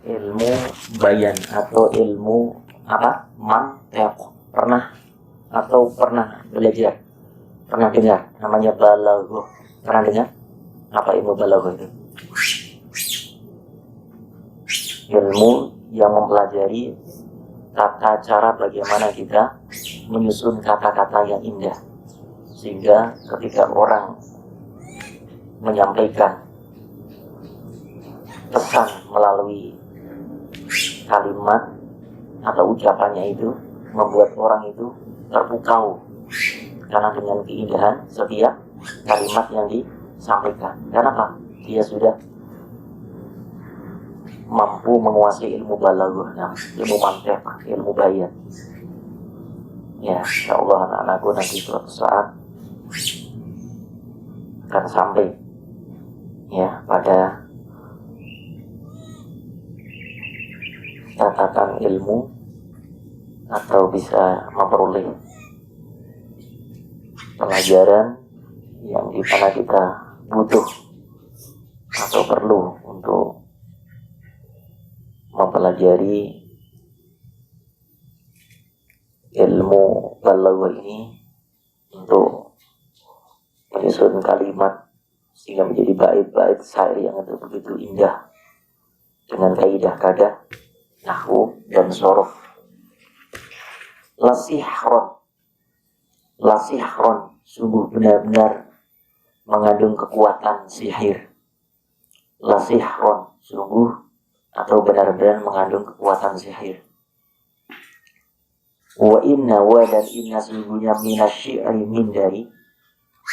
ilmu bayan atau ilmu apa? Mantiq. Pernah atau pernah belajar? Pernah dengar namanya balaghah? Pernah dengar? Apa ilmu balaghah itu? Ilmu yang mempelajari tata cara bagaimana kita menyusun kata-kata yang indah, sehingga ketika orang menyampaikan pesan melalui kalimat atau ucapannya itu membuat orang itu terpukau karena dengan keindahan setiap kalimat yang disampaikan. Kenapa? Dia sudah mampu menguasai ilmu balaghah, ilmu mantiq, ilmu bayan. Ya, insyaallah anak-anakku nanti suatu saat akan sampai ya pada catatan ilmu atau bisa memperoleh pelajaran yang di mana kita butuh atau perlu untuk mempelajari ilmu balaghah ini untuk menyusun kalimat sehingga menjadi bait-bait syair yang itu begitu indah dengan kaidah kadah nahwu dan shorof. Lasihron sungguh benar-benar mengandung kekuatan sihir. Lasihron sungguh atau benar-benar mengandung kekuatan sihir. Wa dan inna sungguhnya minasyi'ri min dari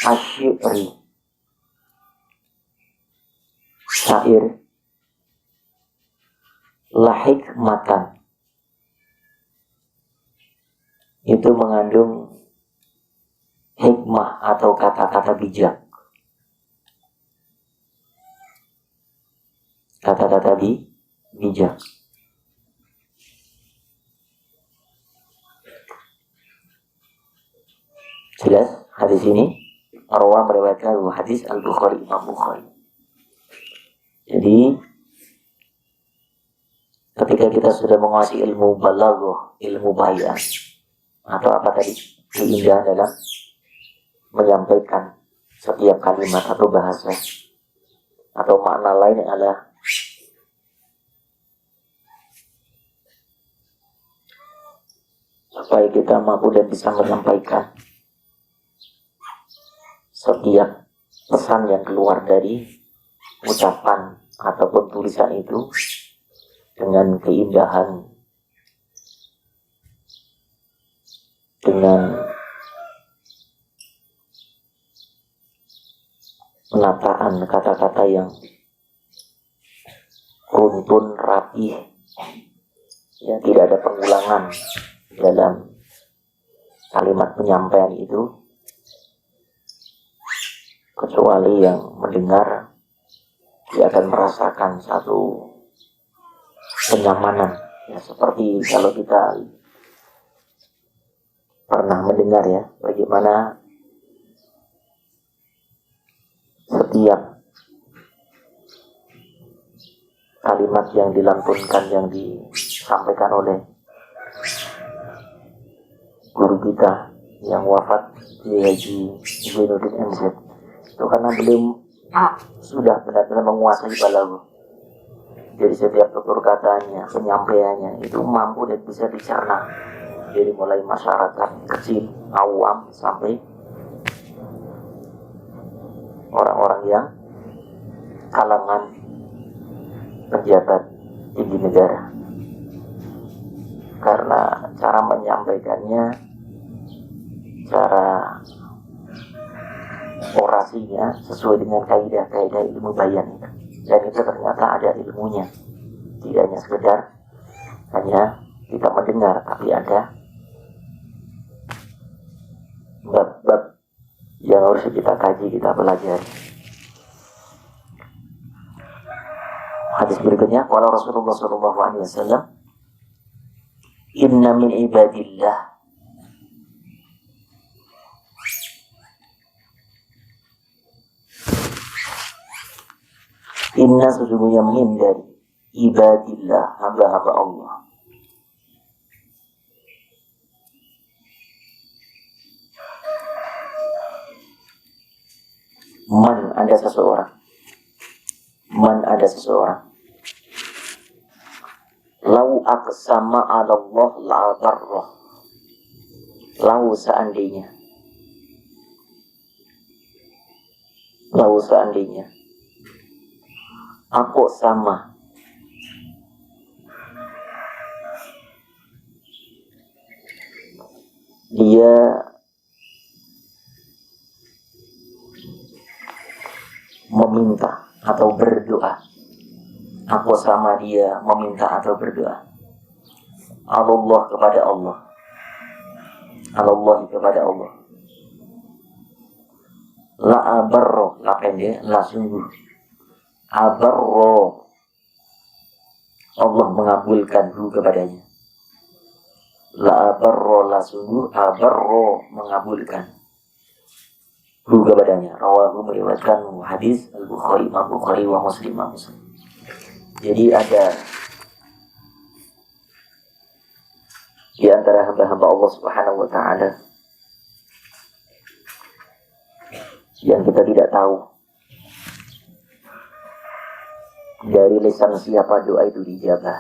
asyi'ri syair lahikmatan itu mengandung hikmah atau kata-kata bijak. Kata-kata bijak. Jelas hadis ini Arwah meriwayatkan hadis Al-Bukhari, Imam Bukhari. Jadi ketika kita sudah menguasai ilmu balaghah, ilmu bayan atau apa tadi, keindahan dalam menyampaikan setiap kalimat atau bahasa atau makna lain adalah supaya kita mampu dan bisa menyampaikan setiap pesan yang keluar dari ucapan ataupun tulisan itu dengan keindahan, dengan penataan kata-kata yang runtun, rapih, ya tidak ada pengulangan dalam kalimat penyampaian itu, kecuali yang mendengar dia akan merasakan satu kenyamanan, ya, seperti kalau kita pernah mendengar ya bagaimana setiap kalimat yang dilantunkan, yang disampaikan oleh guru kita yang wafat, Haji Zainuddin MZ, itu karena beliau sudah benar-benar menguasai balaghah. Jadi setiap tutur katanya, penyampaiannya itu mampu dan bisa dicerna dari mulai masyarakat kecil, awam sampai orang-orang yang kalangan pejabat tinggi negara. Karena cara menyampaikannya, cara orasinya sesuai dengan kaidah-kaidah ilmu bayan, dan itu ternyata ada ilmunya, tidak hanya sekedar hanya kita mendengar, tapi ada bab-bab yang harus kita kaji, kita pelajari. Hadis berikutnya, qala Rasulullah sallallahu alaihi wasallam, inna min ibadillah sesungguhnya menghindari ibadillah, hamba-hamba Allah. Man, ada seseorang. Man, ada seseorang. Lau aqsama 'ala Allah la barrah. Lau seandainya. Lau seandainya. Aku sama. Dia meminta atau berdoa. Aku sama dia meminta atau berdoa. Allah kepada Allah. Allah kepada Allah. La abarro, la pendek, la sungguh. Abarro, Allah mengabulkan hu kepadanya. La abarro, la sungguh. Abarro, mengabulkan hu kepadanya. Rawahu, meriwayatkan hadis Al-Bukhari, Imam Bukhari wa Muslim. Jadi ada di antara hamba-hamba Allah Subhanahu wa Ta'ala yang kita tidak tahu dari lisan siapa doa itu dijabah.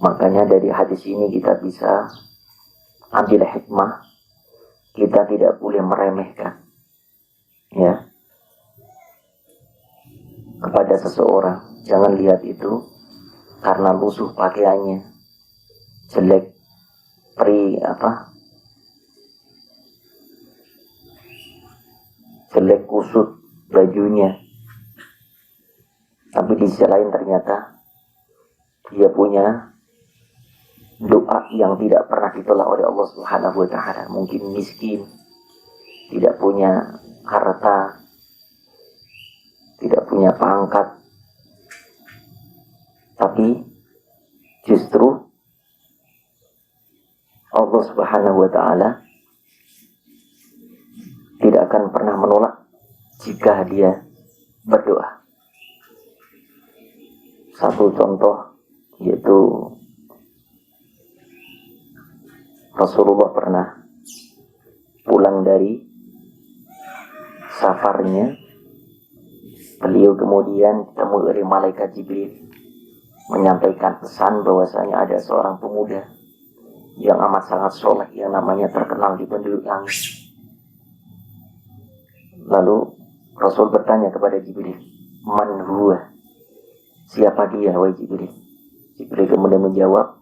Makanya dari hadis ini kita bisa ambil hikmah, kita tidak boleh meremehkan, ya, kepada seseorang. Jangan lihat itu karena lusuh pakaiannya, jelek, jelek kusut bajunya, tapi di sisi lain ternyata dia punya doa yang tidak pernah ditolak oleh Allah Subhanahu wa Ta'ala. Mungkin miskin, tidak punya harta, tidak punya pangkat, tapi justru Allah Subhanahu wa Ta'ala tidak akan pernah menolak jika dia berdoa. Satu contoh yaitu Rasulullah pernah pulang dari safarnya. Beliau kemudian ketemu dari malaikat Jibril menyampaikan pesan bahwasanya ada seorang pemuda yang amat sangat soleh yang namanya terkenal di penduduk langit. Lalu Rasul bertanya kepada Jibril, man huwa? Siapa dia, wahai Jibril? Jibril kemudian menjawab,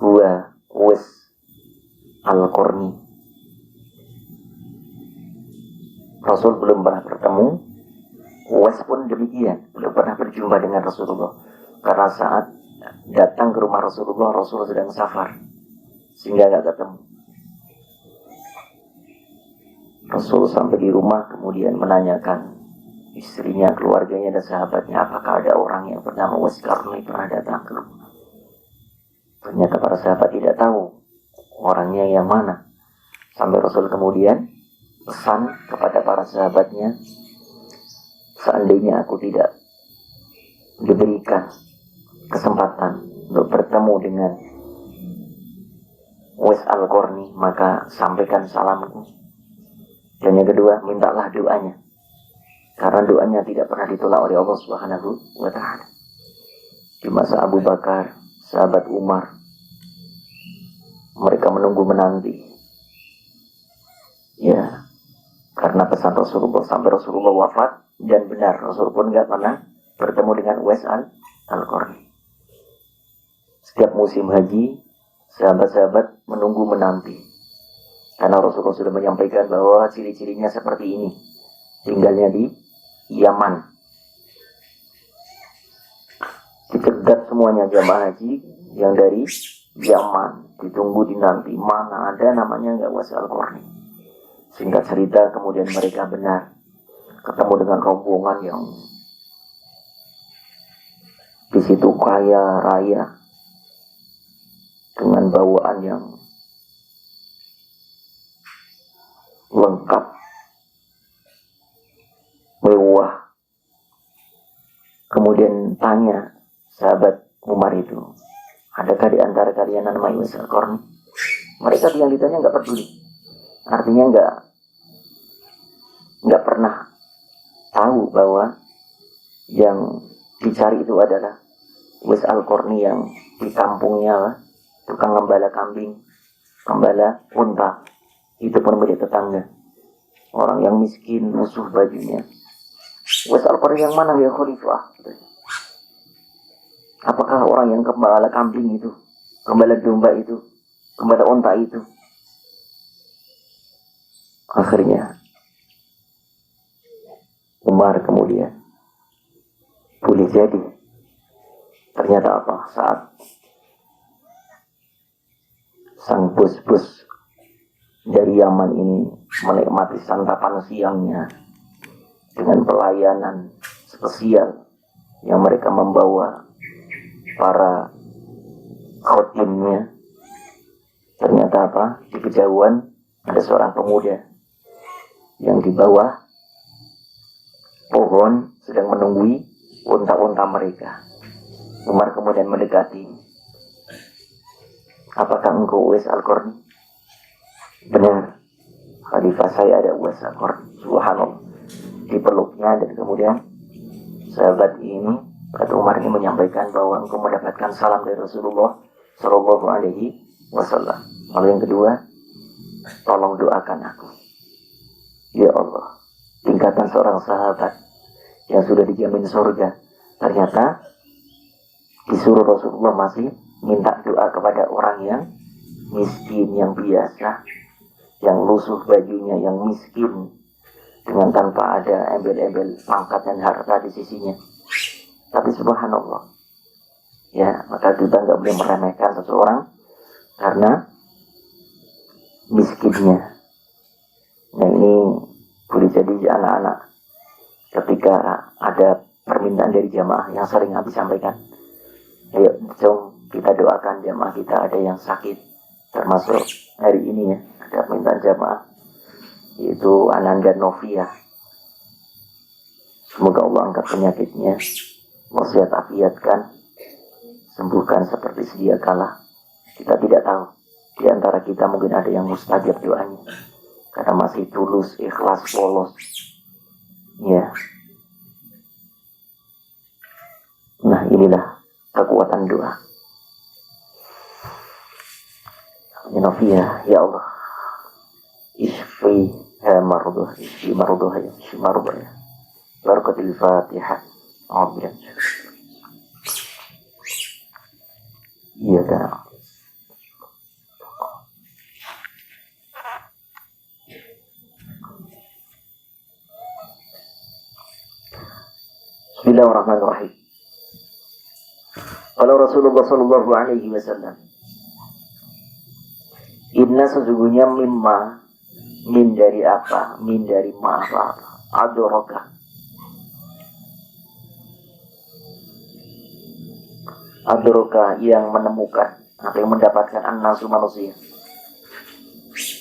huwa Uwais Al-Qarni. Rasul belum pernah bertemu, Uwais pun demikian, belum pernah berjumpa dengan Rasulullah. Karena saat datang ke rumah Rasulullah, Rasul sedang safar, sehingga gak ketemu. Rasul sampai di rumah kemudian menanyakan istrinya, keluarganya, dan sahabatnya, apakah ada orang yang bernama Uwais Qarni pernah datang ke rumah. Ternyata para sahabat tidak tahu orangnya yang mana. Sampai Rasul kemudian pesan kepada para sahabatnya, seandainya aku tidak diberikan kesempatan untuk bertemu dengan Uwais Al-Qarni, maka sampaikan salamku. Dan yang kedua, mintalah doanya, karena doanya tidak pernah ditolak oleh Allah Subhanahu wa Ta'ala. Di masa Abu Bakar, sahabat Umar, mereka menunggu menanti, ya, karena pesan Rasulullah sampai Rasulullah wafat. Dan benar, Rasul pun gak pernah bertemu dengan Uwais Al-Qarni. Setiap musim haji, sahabat-sahabat menunggu menanti, karena Rasulullah sudah menyampaikan bahwa ciri-cirinya seperti ini, tinggalnya di Yaman. Dicegat semuanya jamaah haji yang dari Yaman, ditunggu dinanti, mana ada namanya nggak Uwais Al-Qarni. Singkat cerita kemudian mereka benar ketemu dengan rombongan yang di situ kaya raya dengan bawaan yang lengkap, mewah, Kemudian tanya sahabat Umar itu, adakah di antara kalian yang namanya Uwais Al-Qarni? Mereka yang ditanya nggak peduli, artinya nggak pernah tahu bahwa yang dicari itu adalah Uwais Al-Qarni yang di kampungnya tukang gembala kambing, gembala unta, itu pun menjadi tetangga, orang yang miskin, musuh bajunya. Uwais Al-Qarni yang mana ya Khalifah? Apakah orang yang gembala kambing itu, gembala domba itu, gembala unta itu? Akhirnya Umar kemudian, boleh jadi ternyata apa, saat sang bos-bos dari Yaman ini menikmati santapan siangnya dengan pelayanan spesial yang mereka membawa para khotimnya, ternyata apa, di kejauhan ada seorang pemuda yang di bawah pohon sedang menunggui unta-unta mereka. Umar kemudian mendekati, apakah engkau Uwais Al-Qarni? Benar, Khalifah, saya ada Uwais Al-Qarni. Subhanallah. Dipeluknya, dan kemudian sahabat ini, kata Umar ini, menyampaikan bahwa engkau mendapatkan salam dari Rasulullah Shallallahu Alaihi Wasallam. Lalu yang kedua, tolong doakan aku. Ya Allah, tingkatan seorang sahabat yang sudah dijamin surga, ternyata disuruh Rasulullah masih minta doa kepada orang yang miskin, yang biasa, yang lusuh bajunya, yang miskin, dengan tanpa ada embel-embel pangkat dan harta di sisinya. Tapi subhanallah, ya, maka kita nggak boleh meremehkan seseorang karena miskinnya. Nah, ini boleh jadi anak-anak ketika ada permintaan dari jamaah yang sering habis sampaikan, ayo jom kita doakan jamaah kita ada yang sakit, termasuk hari ini ya, ada permintaan jamaah yaitu Ananda Novia. Semoga Allah angkat penyakitnya, wasiat afiatkan, sembuhkan seperti sedia kala. Kita tidak tahu, di antara kita mungkin ada yang mustajab doanya karena masih tulus, ikhlas, polos, ya. Nah, inilah kekuatan doa. Novia, ya Allah, isfi marduh, isfi marduh, ya, isfi marduh, ya. Barakatil Fatihah. Amin. Iya kan. Bismillahirrahmanirrahim. Kalau Rasulullah Shallallahu Alaihi Wasallam, inna sesungguhnya mimma, min dari apa, min dari ma apa, adroka yang menemukan atau yang mendapatkan an-nasu manusia,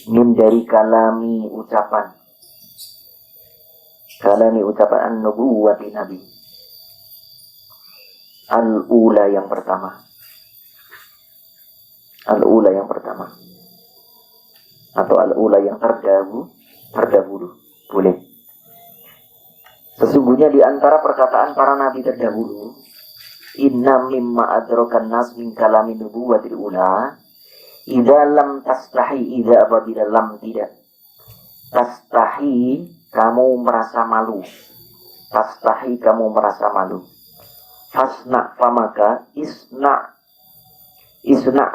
min dari kalami ucapan an-nubuwati nabi, al-ula yang pertama, atau al-ula yang terdahulu, boleh. Sesungguhnya di antara perkataan para nabi terdahulu, inna mimma adrokan nas min kalami nubuwatil ula, idza lam tastahi, idza apabila lam tidak tastahi, kamu merasa malu, fasna famaka, isna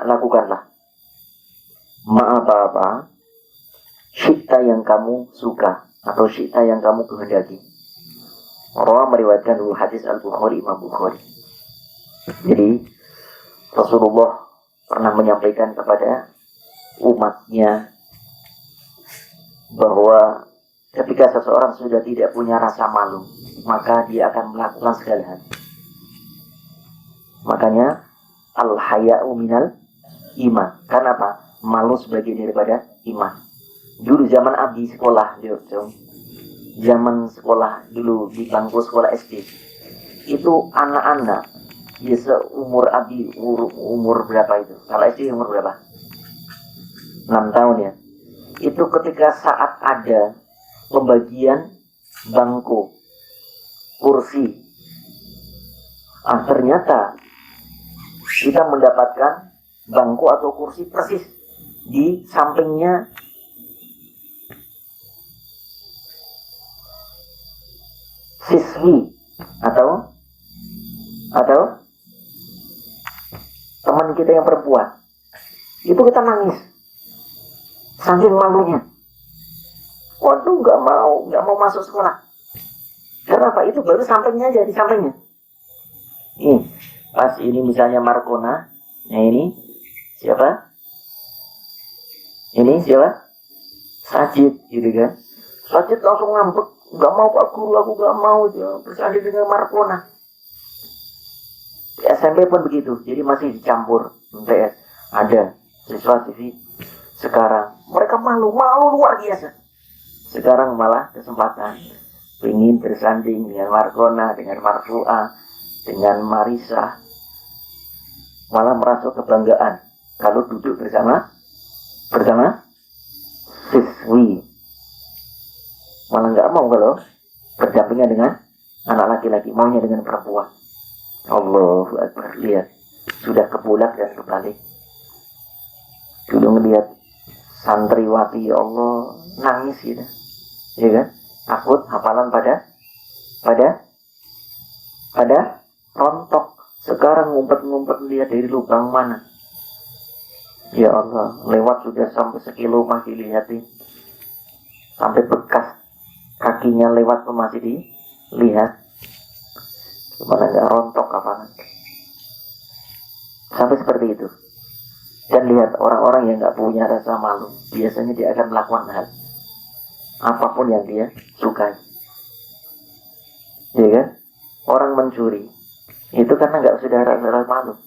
lakukanlah, apa syikta yang kamu suka atau syikta yang kamu kehendaki. Rawi meriwayatkan hadis Al-Bukhari, Imam Bukhari. Jadi Rasulullah pernah menyampaikan kepada umatnya bahwa ketika seseorang sudah tidak punya rasa malu, maka dia akan melakukan segala hal. Makanya al-haya'u minal iman. Karena apa? Malu sebagian daripada iman. Dulu zaman abdi sekolah, zaman sekolah dulu di bangku sekolah SD, itu anak-anak ya seumur Abi, umur berapa itu? Kalau SD umur berapa? 6 tahun ya. Itu ketika saat ada pembagian bangku, kursi, ternyata kita mendapatkan bangku atau kursi persis di sampingnya siswi atau teman kita yang perempuan. Itu kita nangis saking malunya. Waduh, nggak mau masuk sekolah. Karena apa? Itu baru sampingnya aja, di sampingnya. Pas ini misalnya Markona, nah ini siapa? Ini siapa? Sajid, gitu kan? Sajid langsung ngambek, nggak mau Pak Guru, aku nggak mau bersanding dengan Markona. Di SMP pun begitu, jadi masih dicampur MTS. Ada siswa-siswi sekarang mereka malu luar biasa. Sekarang malah kesempatan ingin bersanding dengan Markona, dengan Marfu'ah, dengan Marisa, malah merasa kebanggaan kalau duduk bersama siswi. Malah nggak mau kalau berdampingan dengan anak laki-laki, maunya dengan perempuan. Allahu Akbar, lihat sudah kebulak dan kebalik. Dulu ngelihat santriwati, ya Allah, nangis gitu, ya kan? Takut hafalan pada rontok. Sekarang ngumpet-ngumpet lihat dari lubang mana. Ya Allah, lewat sudah sampai sekilo masih dilihatin. Sampai bekas kakinya lewat pun masih dilihat. Gimana nggak rontok hafalan. Sampai seperti itu. Dan lihat orang-orang yang nggak punya rasa malu, biasanya dia akan melakukan hal apapun yang dia sukai. Ya kan? Orang mencuri itu karena nggak sudah rasa malu.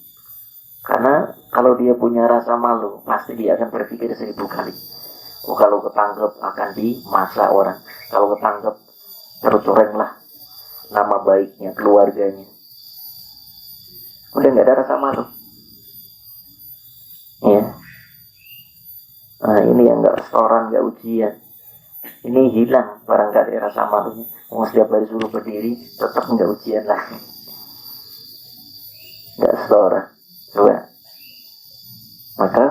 Karena kalau dia punya rasa malu, pasti dia akan berpikir 1000 kali. Oh, kalau ketangkep akan dimasa orang. Kalau ketangkep tercorenglah nama baiknya, keluarganya. Udah nggak ada rasa malu. Ya. Nah, ini yang nggak setoran, nggak ujian. Ini hilang barangkali rasa malunya. Mau setiap hari suruh berdiri, tetap nggak ujian lagi. Nggak setoran. Coba. Maka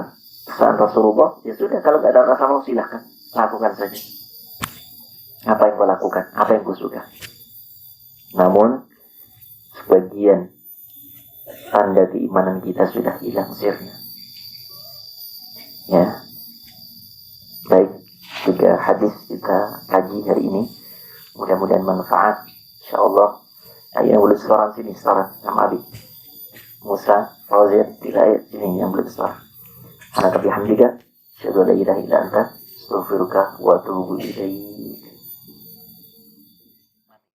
pesan Rasulullah, ya sudah, kalau nggak ada rasa malu silahkan lakukan saja. Apa yang kau lakukan, apa yang kau suka. Namun sebagian tanda keimanan kita sudah hilang sirna. Ya, baik, 3 hadis kita kaji hari ini. Mudah-mudahan manfaat. InsyaAllah. Ayo boleh seorang sini, seorang sama Abi Musa Fauzan Tilayat sini yang boleh seorang. Anak bihamdika, syahadu la ilaha illa anta, astaghfiruka wa atubu ilaik.